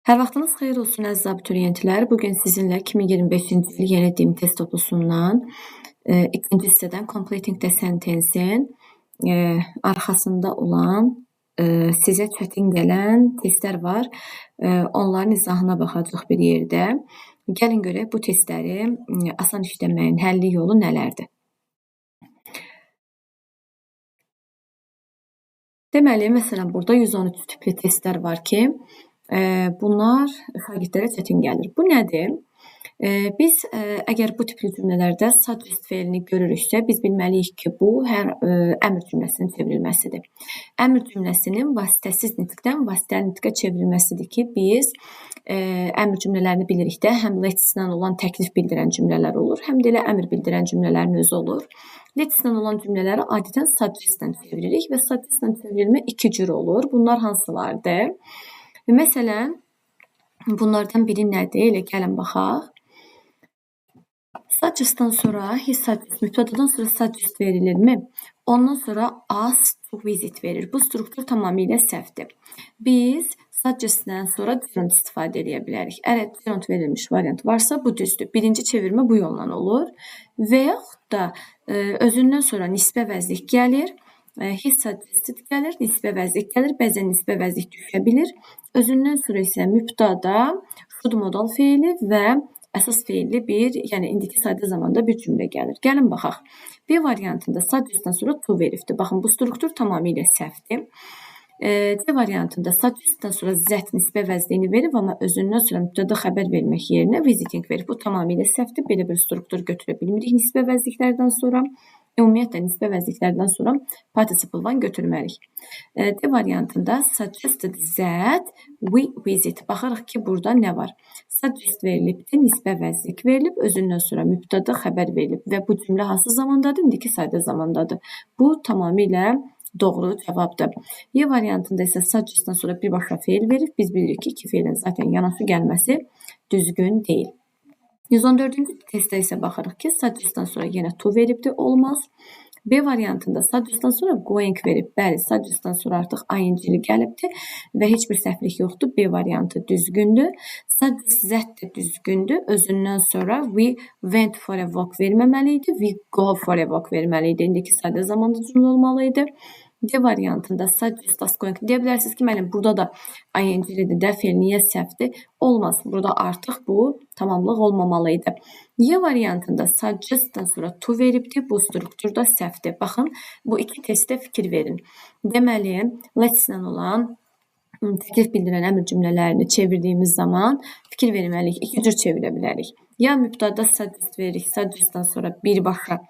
Hər vaxtınız xeyir olsun əziz abituriyentlər. Bugün sizinlə 2025-ci il yeni DİM test toplusundan ikinci hissədən Completing the Sentence-in arxasında olan sizə çətin gələn testlər var. Onların izahına baxacaq bir yerdə. Gəlin görək bu testləri asan işləməyin həlli yolu nələrdir? Deməli, məsələn, burada 113 tipli testlər var ki, bunlar şagirdlərə çətin gəlir. Bu nədir? Biz əgər bu tipli cümlələrdə suggest fe'lini görürüksə, biz bilməliyik ki, bu hər əmr cümləsinin çevrilməsidir. Əmr cümləsinin vasitəsiz nitqdən vasitəli nitqə çevrilməsidir ki, biz əmr cümlələrini bilirik də, həm let's-lə olan təklif bildirən cümlələr olur, həm də elə əmr bildirən cümlələrin özü olur. Let's-lə olan cümlələri adətən suggest-lə çeviririk və suggest-lə çevrilmə iki cür olur. Bunlar hansılardır? Məsələn, bunlardan biri nədir? Elə gəlin baxaq. Suggest-dan sonra he suggest, mübtədadan sonra suggest verilirmi? Ondan sonra asked to visit verir. Bu struktur tamamilə səhvdir. Biz suggest-dən sonra gerund istifadə edə bilərik. Əgər gerund verilmiş variant varsa, bu düzdür. Birinci çevirmə bu yolla olur. Və yaxud da özündən sonra nisbə vəzlik gəlir. He suggested gəlir, nisbə vəzlik gəlir. Bəzən nisbə vəzlik düşə bilir. Özündən sonra isə mübtada, should modal feili və əsas feilli bir, yəni indiki sayda zamanda bir cümlə gəlir. Gəlin baxaq. B variantında suggest-dan sonra to veribdir. Baxın, bu struktur tamamilə səhvdir. C variantında suggest-dan sonra zət nisbə vəzliyini verib, amma özündən sonra mübtəda xəbər vermək yerinə visiting verib. Bu tamamilə səhvdir. Belə bir struktur götürə bilmirik nisbə vəzliklərdən sonra. Ümumiyyətlə, nisbə vəzliklərdən sonra participle one götürməliyik. D variantında suggested that we visit. Baxarıq ki, burada nə var? Suggest verilibdir, nisbə vəzlik verilib, özündən sonra mübtəda xəbər verilib və bu cümlə hansı zamandadır? İndiki sayda zamandadır. Bu tamamilə doğru cavabdır. Y variantında isə suggest-dan sonra birbaşa feil verib. Biz bilirik ki, iki feilin zaten yanaşı gəlməsi düzgün deyil. 114-cü testdə isə baxırıq ki, suggest-dan sonra yenə to veribdir, olmaz. B variantında suggest-dan sonra going verib. Bəli, suggest-dan sonra artıq ing-li gəlibdir və heç bir səhvlik yoxdur. B variantı düzgündür. Suggest zət də düzgündür. Özündən sonra we went for a walk verməməli idi. We go for a walk verməli idi. İndiki sayda zamanda cümlə olmalı idi. D variantında suggest as going. Deyə bilərsiniz ki, mənim burada da ing-lidir də, feil niyə səhvdir? Olmaz. Burada artıq bu tamamlıq olmamalı idi. Y variantında suggest-dan sonra to veribdir. Bu strukturda səhvdir. Baxın, bu iki testdə fikir verin. Deməli, let's-lə olan təklif bildirən əmr cümlələrini çevirdiyimiz zaman fikir verməliyik. İki cür çevirə bilərik. Ya mübtəda suggest veririk, suggest-dan sonra birbaşa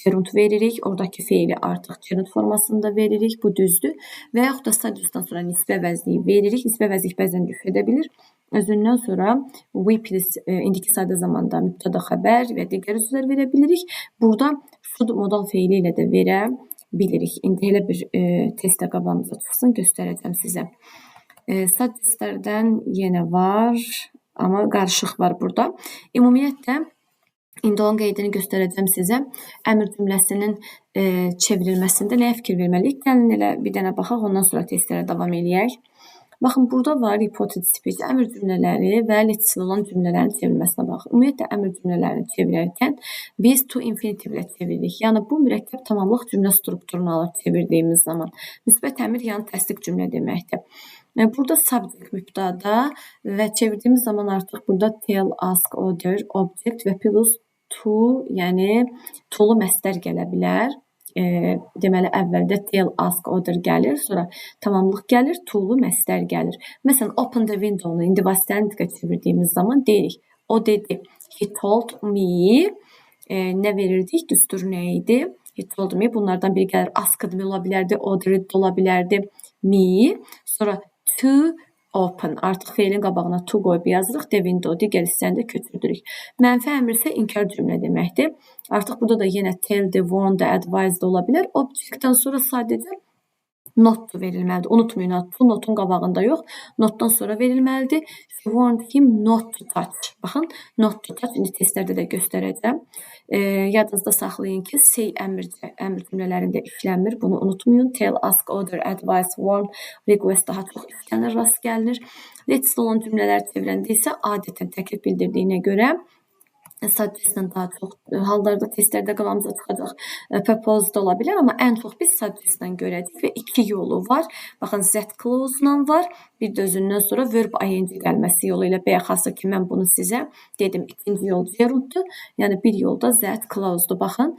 gerund veririk. Oradakı feili artıq gerund formasında veririk. Bu düzdür. Və yaxud da suggest-dan sonra nisbə vəzliyi veririk. Nisbə vəzlik bəzən düşə də bilir. Özündən sonra we please indiki sayda zamanda mübtəda xəbər və digər sözlər verə bilirik. Burada should modal feili ilə də verə bilirik. İndi elə bir testə qabağımıza çıxsın, göstərəcəm sizə. Suggestlərdən yenə var, amma qarışıq var burada. Ümumiyyətlə, indi onun qeydini göstərəcəm sizə. Əmr cümləsinin çevrilməsində nəyə fikir verməliyik? Gəlin elə bir dənə baxaq, ondan sonra testlərə davam eləyək. Baxın, burada var reported speech, əmr cümlələri və let's olan cümlələrin çevrilməsinə baxın. Ümumiyyətlə, əmr cümlələrini çevirərkən biz to infinitive ilə çeviririk. Yəni, bu mürəkkəb tamamlıq cümlə strukturunu alır çevirdiyimiz zaman. Müsbət əmr, yəni təsdiq cümlə deməkdir. Burada subject mübtada və çevirdiyimiz zaman artıq burada tell, ask, order, object və plus to, yəni to'lu məstər gələ bilər. Deməli, əvvəldə tell, ask, order gəlir, sonra tamamlıq gəlir, to'lu məstər gəlir. Məsələn, open the window-nu indi vasitəli nitqə çevirdiyimiz zaman deyirik. O dedi. He told me. Nə verirdik? Düstur nə idi? He told me. Bunlardan biri gəlir. Asked me ola bilərdi, ordered ola bilərdi. Me. Sonra to open. Artıq feilin qabağına to qoyub yazırıq. The window digər hissəni də köçürdürük. Mənfi əmr isə inkar cümlə deməkdir. Artıq burada da yenə tell, warn, advise ola bilər. Object-dən sonra sadəcə not verilməlidir. Unutmayın, to notun qabağında yox, notdan sonra verilməlidir. She warned him not to touch. Baxın, not to touch indi testlərdə də göstərəcəm. Yadınızda saxlayın ki, say əmr cümlələrində işlənmir. Bunu unutmayın. Tell, ask, order, advise, warn, request daha çox işlənir, rast gəlinir. Let's olan cümlələr çevirəndə isə adətən təklif bildirdiyinə görə suggestdən daha çox hallarda testlərdə qabağımıza çıxacaq proposed ola bilər, amma ən çox biz suggestdən görəcəyik və iki yolu var. Baxın, that clause-la var. Bir də özündən sonra verb ing gəlməsi yolu ilə bəyəxası ki, mən bunu sizə dedim. İkinci yol gerunddur. Yəni bir yolda that clause-dur. Baxın,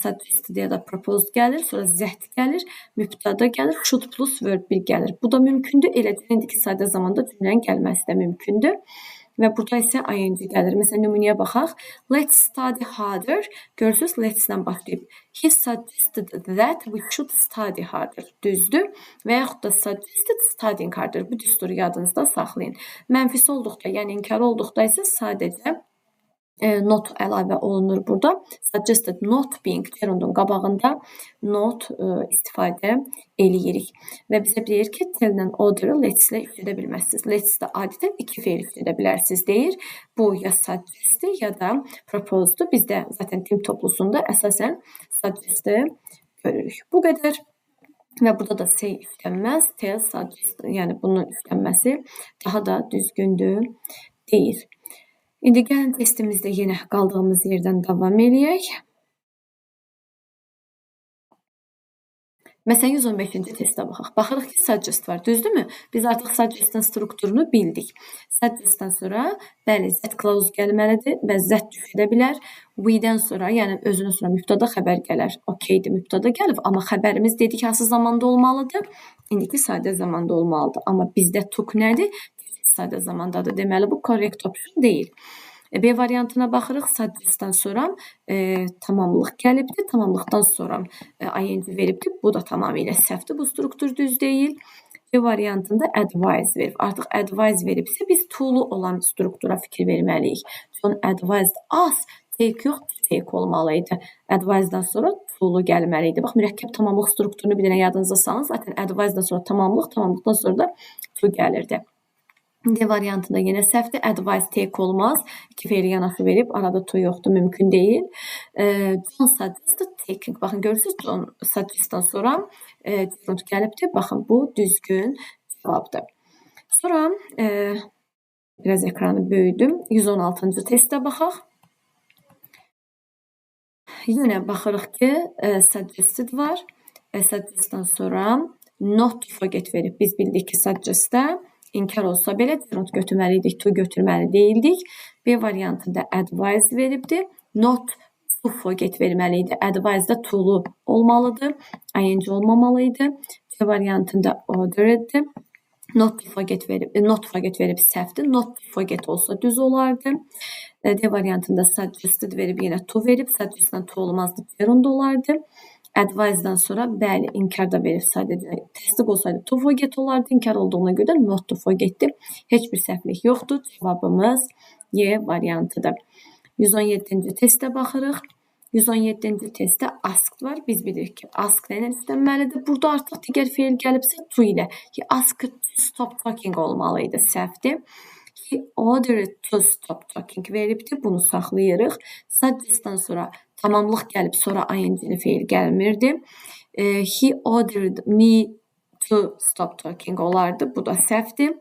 suggested ya da proposed gəlir, sonra that gəlir, mübtəda gəlir, should plus verb 1 gəlir. Bu da mümkündür. Eləcə indiki sadə zamanda cümlənin gəlməsi də mümkündür. Və burada isə ing gəlir. Məsələn, nümunəyə baxaq. Let's study harder. Görürsünüz, let's-dən başlayıb. He suggested that we should study harder. Düzdür. Və yaxud da suggested studying harder. Bu düsturu yadınızda saxlayın. Mənfisi olduqda, yəni inkar olduqda isə sadəcə not əlavə olunur burada. Suggested not being gerundun qabağında not istifadə eləyirik. Və bizə deyir ki, tell-lə order-ı let's-lə işlədə bilməzsiniz. Let's-də adətən iki feil işlədə bilərsiniz deyir. Bu ya suggest-dir ya da propose-dur. Bizdə zaten tim toplusunda əsasən suggest-i görürük. Bu qədər. Və burada da say işlənməz, tell, suggest, yəni bunun işlənməsi daha da düzgündür deyir. İndi gəlin testimizdə yenə qaldığımız yerdən davam eləyək. Məsələn, 115-ci testə baxaq. Baxırıq ki, suggest var, düzdürmü? Biz artıq suggest'ın strukturunu bildik. Suggest'dan sonra, bəli, that clause gəlməlidir və that düşülə bilər. We-dən sonra, yəni özünə sonra mübtəda xəbər gələr. Okeydir, mübtəda gəlib, amma xəbərimiz dedik hansı zamanda olmalıdır? İndiki sadə zamanda olmalıdır. Amma bizdə took nədir? Sadə zamandadır. Deməli, bu correct option deyil. B variantına baxırıq. Suggest'dan sonra tamamlıq gəlibdir. Tamamlıqdan sonra ing veribdir. Bu da tamamilə səhvdir. Bu struktur düz deyil. B variantında advise verib. Artıq advise veribsə biz to'lu olan struktura fikir verməliyik. Sonra advised as, take yox, take olmalıydı. Advise'dan sonra to'lu gəlməliydi. Bax, mürəkkəb tamamlıq strukturunu bir dənə yadınıza salın. Zaten advise'dan sonra tamamlıq, tamamlıqdan sonra da to gəlirdi. D variantında yenə səhvdir. Advice take olmaz. İki feili yanaşı verib, arada to yoxdur, mümkün deyil. John suggested taking. Baxın, görürsünüz, John suggest'dan sonra gerund gəlibdir. Baxın, bu düzgün cavabdır. Sonra biraz ekranı böyüdüm. 116-cı testə baxaq. Yenə baxırıq ki, suggested var. Suggest'dan sonra not to forget verib. Biz bildik ki, suggest'də inkar olsa belə gerund götürməliydik, to götürməli deyildik. B variantında advise veribdir. Not to forget verməliydi. Advise'da to'lu olmalıdır. ing olmamalıydı. C variantında order'dir. Not to forget verib səhvdir. Not to forget olsa düz olardı. D variantında suggested verib yenə to verib. Suggest'dan to olmazdı, gerund olardı. Advise'dan sonra bəli, inkar da verir sadəcə. Təsdiq olsaydı to forget olardı. İnkar olduğuna görə not to forget'dir. Heç bir səhvlik yoxdur. Cavabımız Y variantıdır. 117-ci testə baxırıq. 117-ci testdə ask var. Biz bilirik ki, ask ilə istənməlidir. Burada artıq digər feil gəlibsə to ilə. Ask to stop talking olmalıydı. Səhvdir. He ordered to stop talking veribdir. Bunu saxlayırıq. Suggest'dan sonra tamamlıq gəlib, sonra ing-li feil gəlmirdi. He ordered me to stop talking olardı. Bu da səhvdir.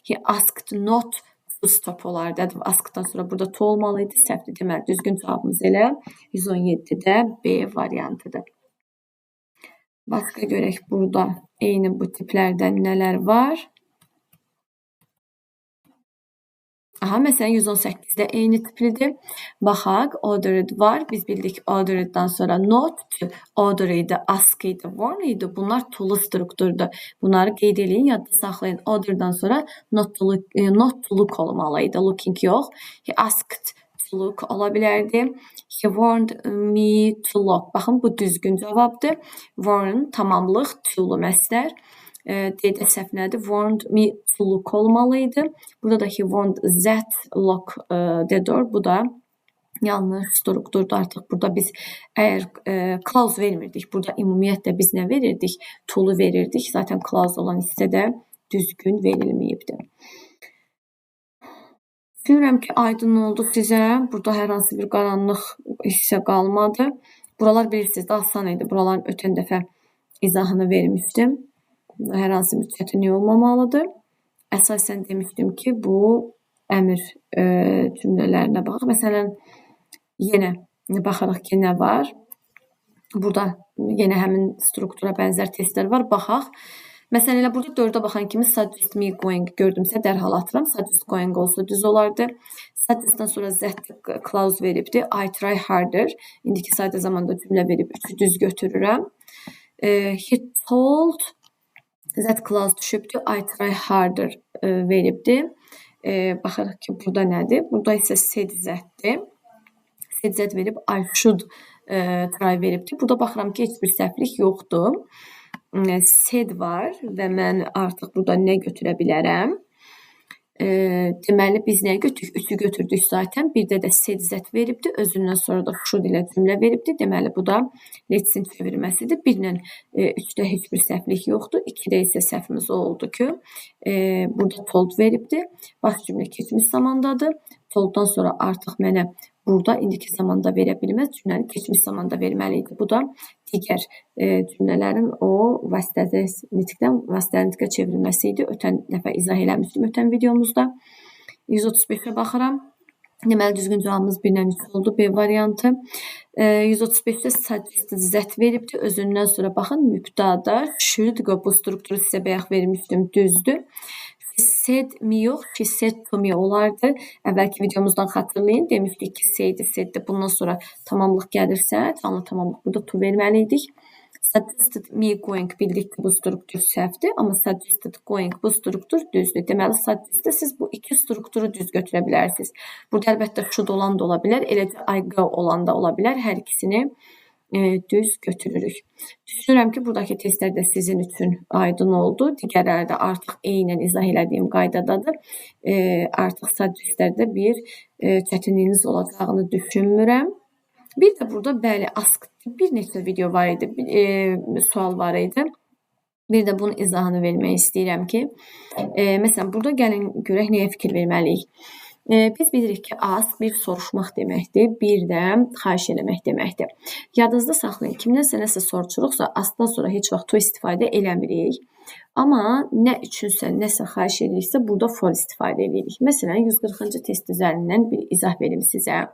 He asked not to stop olardı. Ask'dan sonra burada to olmalıydı. Səhvdir. Deməli, düzgün cavabımız elə 117-də B variantıdır. Başqa görək burada eyni bu tiplərdən nələr var? Aha, məsələn, 118-də eyni tiplidir. Baxaq, ordered var. Biz bildik ordered'dan sonra not, order idi, ask idi, warn idi. Bunlar to'lu strukturdur. Bunları qeyd edin, yadda saxlayın. Order'dan sonra not to look olmalıydı. Looking yox. He asked to look ola bilərdi. He warned me to look. Baxın, bu düzgün cavabdır. Warn, tamamlıq, to'lu məsdər. D-də səhv nədir? Warned me to look olmalıydı. Burada da he warned that look dedir. Bu da yanlış strukturdur. Artıq burada biz əgər clause vermirdik, burada ümumiyyətlə biz nə verirdik? To'lu verirdik. Zaten clause olan hissədə düzgün verilməyibdir. Düşünürəm ki, aydın oldu sizə. Burada hər hansı bir qaranlıq hissə qalmadı. Buralar bilirsiniz, də asan idi. Buraların ötən dəfə izahını vermişdim. Hər hansı bir çətinlik olmamalıdır. Əsasən demişdim ki, bu əmr cümlələrinə baxaq. Məsələn, yenə baxaraq ki, nə var? Burada yenə həmin struktura bənzər testlər var. Baxaq. Məsələn, elə burada 4-ə baxan kimi suggest me going gördümsə dərhal atıram. Suggest going olsa düz olardı. Suggestdən sonra that clause veribdi. I try harder. İndiki sayda zamanda cümlə verib 3'ü düz götürürəm. He told that clause düşübdü. I try harder veribdi. Baxarıq ki, burada nədir? Burada isə said that'dir. Said that verib I should try veribdi. Burada baxıram ki, heç bir səhvlik yoxdur. Said var və mən artıq burada nə götürə bilərəm? Deməli, biz nəyə götürdük? 3'ü götürdük zaten. Bir də said that veribdi. Özündən sonra da should ilə cümlə veribdi. Deməli, bu da let's-in çevirməsidir. 1 ilə 3'də heç bir səhvlik yoxdur. 2'də isə səhvimiz oldu ki, burada told veribdi. Baş cümlə keçmiş zamandadır. Tolddan sonra artıq mənə burada indiki zamanda verə bilməz. Cümləni keçmiş zamanda verməli idi. Bu da digər cümlələrin o vasitəli nitqdən vasitəli nitqə çevrilməsi idi. Ötən dəfə izah eləmişdim ötən videomuzda. 135'ə baxıram. Deməli, düzgün cavabımız 1-dən 3 oldu. B variantı. 135'də suggested that veribdi. Özündən sonra baxın, mübtada should bu strukturu sizə bayaq vermişdim. Düzdür. She said me yox, she said to me olardı. Əvvəlki videomuzdan xatırlayın. Demişdik ki, said'dir. Bundan sonra tamamlıq gəlirsə, canlı tamamlıq burada to verməliydik. Suggested me going bildik ki, bu struktur səhvdir. Amma suggested going bu struktur düzdür. Deməli, suggestdə siz bu iki strukturu düz götürə bilərsiniz. Burada əlbəttə should olan da ola bilər. Eləcə I go olan da ola bilər. Hər ikisini düz götürürük. Düşünürəm ki, buradakı testlər də sizin üçün aydın oldu. Digərləri də artıq eynən izah elədiyim qaydadadır. Artıq suggestlərdə bir çətinliyiniz olacağını düşünmürəm. Bir də burada bəli, ask bir neçə video var idi, sual var idi. Bir də bunun izahını vermək istəyirəm ki, məsələn, burada gəlin görək nəyə fikir verməliyik. Biz bilirik ki, ask bir soruşmaq deməkdir, bir də xahiş eləmək deməkdir. Yadınızda saxlayın, kimdənsə nəsə soruşuruqsa, askdan sonra heç vaxt to istifadə eləmirik. Amma nə üçünsə, nəsə xahiş ediriksə, burada for istifadə edirik. Məsələn, 140-cı test üzərindən bir izah verim sizə.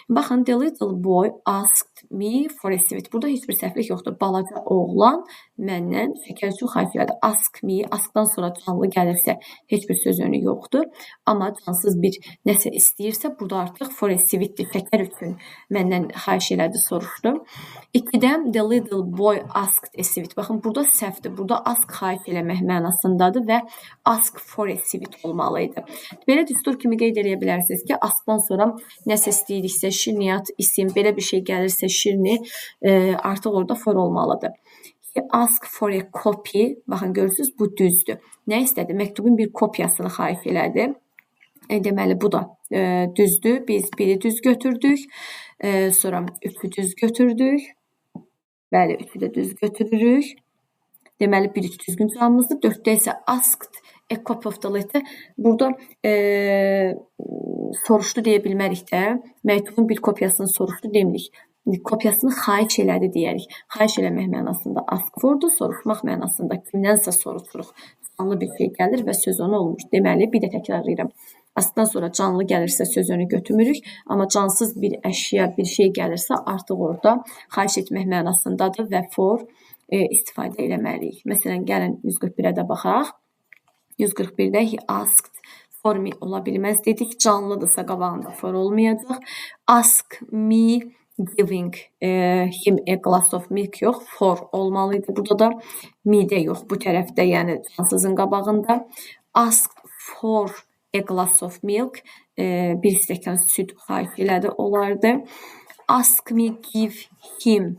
Baxın, the little boy asked me for a sweet. Burada heç bir səhvlik yoxdur. Balaca oğlan məndən şəkər üçün xahiş elədi. Ask me, askdan sonra canlı gəlirsə heç bir söz önü yoxdur. Amma cansız bir nəsə istəyirsə, burada artıq for a sweetdir. Şəkər üçün məndən xahiş elədi, soruşdu. 2-də the little boy asked a sweet. Baxın, burada səhvdir. Burada ask xahiş eləmək mənasındadır və ask for a sweet olmalıydı. Belə düstur kimi qeyd edə bilərsiniz ki, askdan sonra nəsə istəyiriksə, şirniyyat, isim, belə bir şey gəlirsə şirni, artıq orada for olmalıdır. He ask for a copy. Baxın, görürsünüz, bu düzdür. Nə istədi? Məktubun bir kopyasını xahiş elədi. Deməli, bu da düzdür. Biz biri düz götürdük. Sonra 3'ü düz götürdük. Bəli, 3'ü də düz götürürük. Deməli, 1-3 düzgün cavabımızdır. 4'də isə asked a copy of the letter. Burada soruşdu deyə bilmərik də. Məktubun bir kopyasını soruşdu demirik. Kopyasını xahiş elədi deyərik. Xahiş eləmək mənasında ask fordur, soruşmaq mənasında kimdənsə soruşuruq. Canlı bir şey gəlir və söz onu olmuş. Deməli, bir də təkrarlayıram. Askdan sonra canlı gəlirsə söz önü götürmürük, amma cansız bir əşya, bir şey gəlirsə artıq orada xahiş etmək mənasındadır və for istifadə eləməliyik. Məsələn, gəlin 141-ə də baxaq. 141'də he asked for me ola bilməz dedik. Canlıdırsa qabağında for olmayacaq. Ask me giving him a glass of milk yox, for olmalıydı. Burada da me-də yox, bu tərəfdə, yəni cansızın qabağında. Ask for a glass of milk, bir stəkan süd xahiş elədi, olardı. Ask me give him,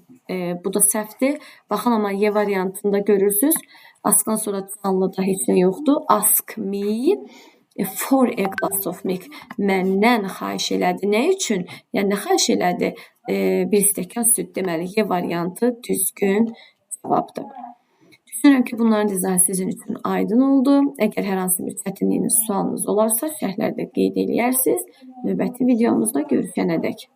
bu da səhvdir. Baxın, amma Y variantında görürsünüz. Askdan sonra canlıda heç nə yoxdur. Ask me For a glass of milk. Məndən xahiş elədi. Nə üçün? Yəni xahiş elədi bir stəkan süd. Deməli, Y variantı düzgün cavabdır. Düşünürəm ki, bunların izahı sizin üçün aydın oldu. Əgər hər hansı bir çətinliyiniz, sualınız olarsa, şərhlərdə qeyd eləyərsiniz. Növbəti videomuzda görüşənədək.